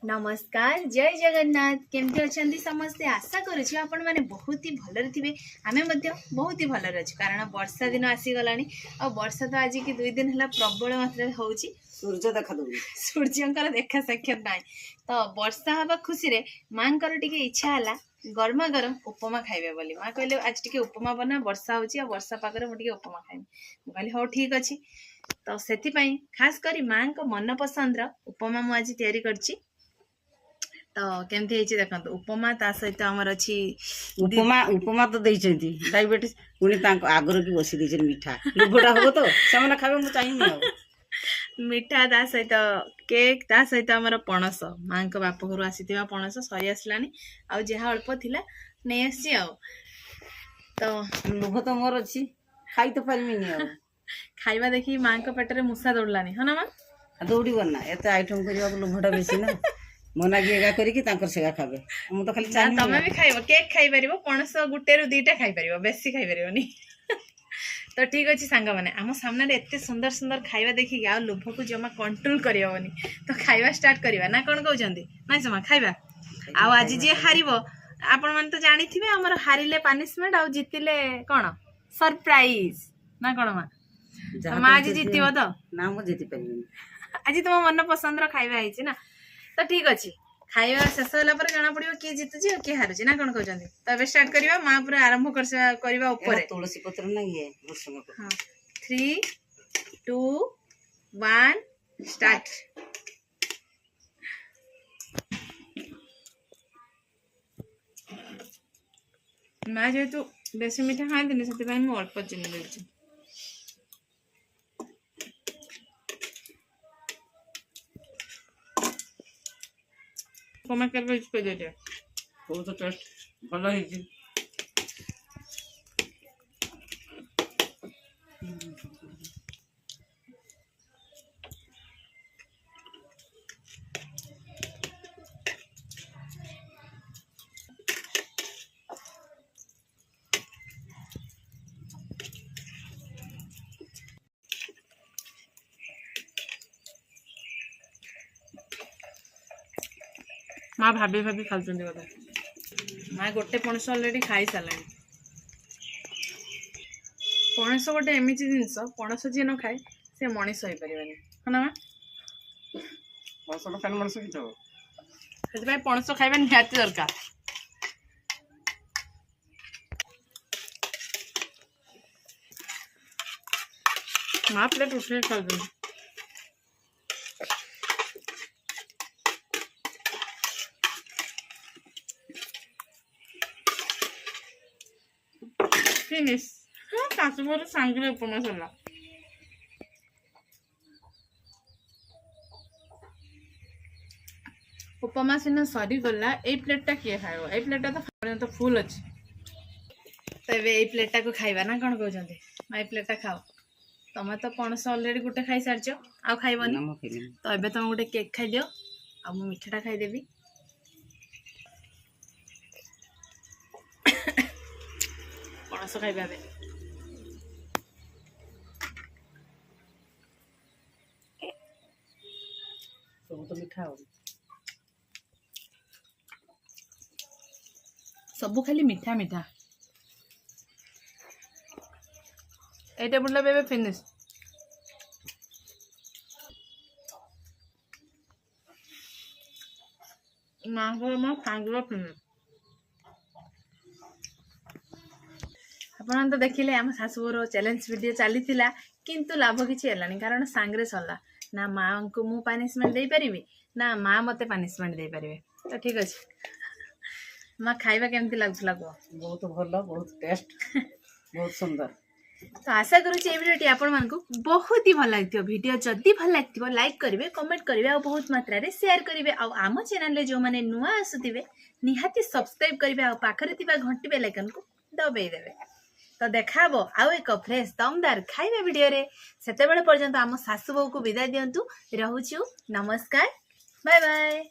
नमस्कार जय जगन्नाथ केमती अच्छा समस्ते आशा करुच्छे आपण मैंने बहुत ही भलरे थे आम बहुत ही भलरे अच्छे कारण वर्षा दिन आसीगला आ वर्षा तो आज की 2 दिन है प्रबल मात्रा होची सूर्य देखा दो सूर्यंकर देखा साक्षात ना तो वर्षा हवा खुशी रे माँ टे इच्छा है गरमा गरम उपमा खाइबे बोली माँ कहले आज टे उपमा बना वर्षा होची आ वर्षा पाकर मुझे उपमा खाइबी कहली हाँ ठीक अच्छे तो से खास करी माँ को मन पसंद उपमा मुझे आज तैयारी करची तो केमती है देखो उपमा ता सहित आमर अच्छी उपमा उपमा तो देइछंती डायबिटीज पुणी तांको आगर की बसी देछन मीठा लोभटा हो तो सेमना खाबे मु चाहिनी आ मीठा ता सहित केक ता सहित आमर पणस मां को बाप घर आसीथिबा पणस सरी आसलानी आ जेहा अल्प थिला नै आसी आ तो लोभ तो मोर अछि खाई तो परमिनी आ खाइबा देखि मां को पेटरे मुसा दौड़लानी ह ना मां दौड़ी बना एते आइटम करिया लोभटा बेसी ना मना गिएगा करिकी तांकर सेगा खाबे हम तो खाली चाहिनी तमे भी खाइबो केक खाइ परिबो पणस गुटे रु दुईटा खाइ परिबो बेसी खाइ परिबोनी तो ठीक अच्छे सांग मैंने आम सामने एत सुंदर सुंदर खाइबा देखिक आ लोभ को जमा कंट्रोल करहबनी तो खाइबा स्टार्ट करवा ना कौन कहते ना जमा खाइबा आज जी हारिबो आपण माने तो जानी थिबे हमर हारिले पनिशमेंट आ जितिले कोन सरप्राइज ना कोन मां आज जितिबो तो ना मु जिति परिबनी आज तुम मन पसंद रो खाइबा आइछि ना तो ठीक अच्छे खाइबा शेष होला पर जाना पड़िबो किए जितुछि और किए हारुछि ना कोन कहते तो अब स्टार्ट करवा मां पूरा आरंभ करवा ऊपर तुलसी पत्र ना ये भुसंग हाँ 3 2 1 स्टार्ट मैं जेतु बेसी मीठा खाती से अल्प चीनी देती कमेंट कर इसको दे दे बहुत टेस्ट भलो है जी माँ भाभी भाभी खाऊँ बोधे माँ गोटे पणस अलरेडी खाई सारे पणस गोटे एमती जिनस पणस जी न खाए से मनीष हो पारे है ना से पणस खाइबा निहाती दरकार माँ प्लेट उठे खाऊ फिनिश शाशुघर सांगे उपमा सरला उपमा सीना सरी गला ए प्लेटा किए खाइबो ए प्लेटा तो फुल अच्छे तो ये प्लेटा को खाइबा ना कौन कहते ए प्लेटा खाओ तुम तो पणस अलरेडी गोटे खाई सारच आ खाइबनी तो एबे तुम गोटे केक खाई दियो आ मु मिठाटा खाइदेवी पणस खाइबा बे सब तो मीठा हो सबू खाली मीठा मीठा ए टेबुल बेबे फिनिश आप तो देखिले आम शाशुघर चैलेंज वीडियो चली किंतु लाभ किसी है कारण सांगे सरला ना माँ को मु पनिशमेंट दे पारि ना माँ मते पनिशमेंट दे पारे तो ठीक अच्छे माँ खाइबा केमती लगुला कह बहुत भल बहुत टेस्ट बहुत सुंदर तो आशा करुँचे भिडियोटी आपण मानकु बहुत ही भल लगी वीडियो जदि भल लगी लाइक करेंगे कमेंट करेंगे और बहुत मात्रा रे शेयर करेंगे आम चैनल रे जो माने नुआ आसुथिबे निहाती सब्सक्राइब करेंगे और पाखरे थिबा घंटी बेल आइकन को दबाई देबे तो देखाबो आउ एक फ्रेश दमदार खाइबा वीडियो रे सेते बेले पर्यंत आम सासु बहु को विदाय दियंतु रहूछु नमस्कार बाय बाय।